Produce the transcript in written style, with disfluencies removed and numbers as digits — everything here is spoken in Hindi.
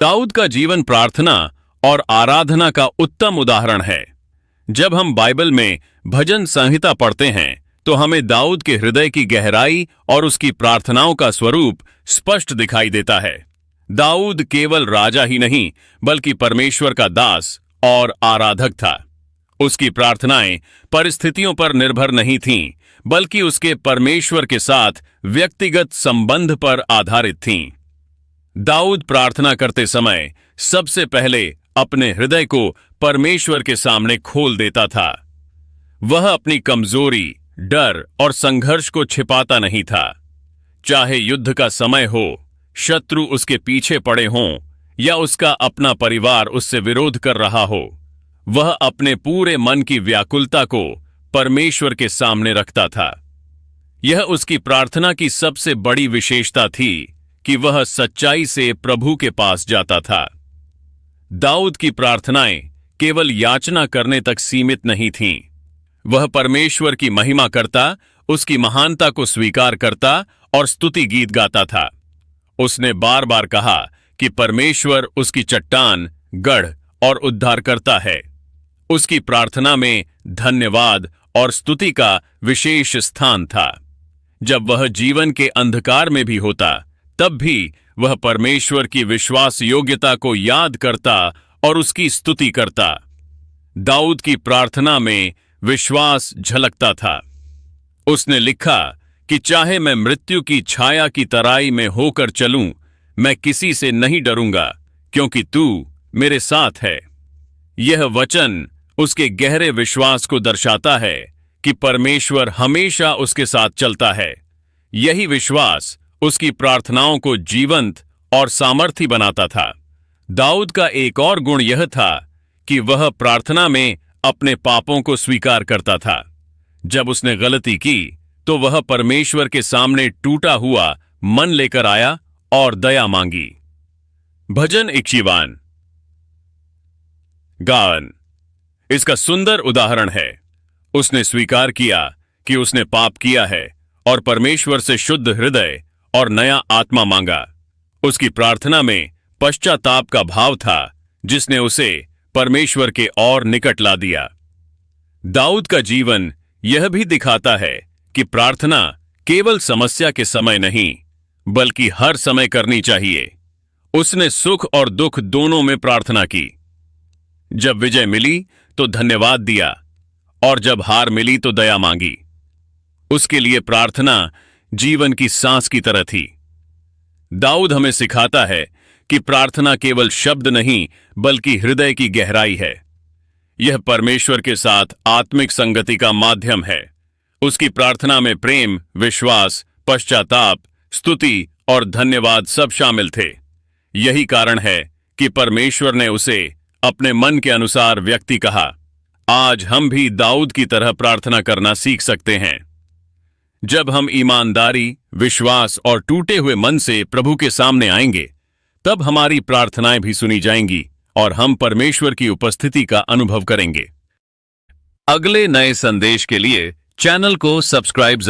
दाऊद का जीवन प्रार्थना और आराधना का उत्तम उदाहरण है। जब हम बाइबल में भजन संहिता पढ़ते हैं तो हमें दाऊद के हृदय की गहराई और उसकी प्रार्थनाओं का स्वरूप स्पष्ट दिखाई देता है। दाऊद केवल राजा ही नहीं बल्कि परमेश्वर का दास और आराधक था। उसकी प्रार्थनाएं परिस्थितियों पर निर्भर नहीं थीं, बल्कि उसके परमेश्वर के साथ व्यक्तिगत संबंध पर आधारित थीं। दाऊद प्रार्थना करते समय सबसे पहले अपने हृदय को परमेश्वर के सामने खोल देता था। वह अपनी कमजोरी, डर और संघर्ष को छिपाता नहीं था। चाहे युद्ध का समय हो, शत्रु उसके पीछे पड़े हों या उसका अपना परिवार उससे विरोध कर रहा हो, वह अपने पूरे मन की व्याकुलता को परमेश्वर के सामने रखता था। यह उसकी प्रार्थना की सबसे बड़ी विशेषता थी कि वह सच्चाई से प्रभु के पास जाता था। दाऊद की प्रार्थनाएं केवल याचना करने तक सीमित नहीं थीं। वह परमेश्वर की महिमा करता, उसकी महानता को स्वीकार करता और स्तुति गीत गाता था। उसने बार बार कहा कि परमेश्वर उसकी चट्टान, गढ़ और उद्धारकर्ता है। उसकी प्रार्थना में धन्यवाद और स्तुति का विशेष स्थान था। जब वह जीवन के अंधकार में भी होता, तब भी वह परमेश्वर की विश्वास योग्यता को याद करता और उसकी स्तुति करता। दाऊद की प्रार्थना में विश्वास झलकता था। उसने लिखा कि चाहे मैं मृत्यु की छाया की तराई में होकर चलूं, मैं किसी से नहीं डरूंगा, क्योंकि तू मेरे साथ है। यह वचन उसके गहरे विश्वास को दर्शाता है कि परमेश्वर हमेशा उसके साथ चलता है। यही विश्वास उसकी प्रार्थनाओं को जीवंत और सामर्थी बनाता था। दाऊद का एक और गुण यह था कि वह प्रार्थना में अपने पापों को स्वीकार करता था। जब उसने गलती की तो वह परमेश्वर के सामने टूटा हुआ मन लेकर आया और दया मांगी। भजन 51 गान इसका सुंदर उदाहरण है। उसने स्वीकार किया कि उसने पाप किया है और परमेश्वर से शुद्ध हृदय और नया आत्मा मांगा। उसकी प्रार्थना में पश्चाताप का भाव था, जिसने उसे परमेश्वर के और निकट ला दिया। दाऊद का जीवन यह भी दिखाता है कि प्रार्थना केवल समस्या के समय नहीं, बल्कि हर समय करनी चाहिए। उसने सुख और दुख दोनों में प्रार्थना की। जब विजय मिली तो धन्यवाद दिया और जब हार मिली तो दया मांगी। उसके लिए प्रार्थना जीवन की सांस की तरह थी। दाऊद हमें सिखाता है कि प्रार्थना केवल शब्द नहीं बल्कि हृदय की गहराई है। यह परमेश्वर के साथ आत्मिक संगति का माध्यम है। उसकी प्रार्थना में प्रेम, विश्वास, पश्चाताप, स्तुति और धन्यवाद सब शामिल थे। यही कारण है कि परमेश्वर ने उसे अपने मन के अनुसार व्यक्ति कहा। आज हम भी दाऊद की तरह प्रार्थना करना सीख सकते हैं। जब हम ईमानदारी, विश्वास और टूटे हुए मन से प्रभु के सामने आएंगे, तब हमारी प्रार्थनाएं भी सुनी जाएंगी और हम परमेश्वर की उपस्थिति का अनुभव करेंगे। अगले नए संदेश के लिए चैनल को सब्सक्राइब जरूर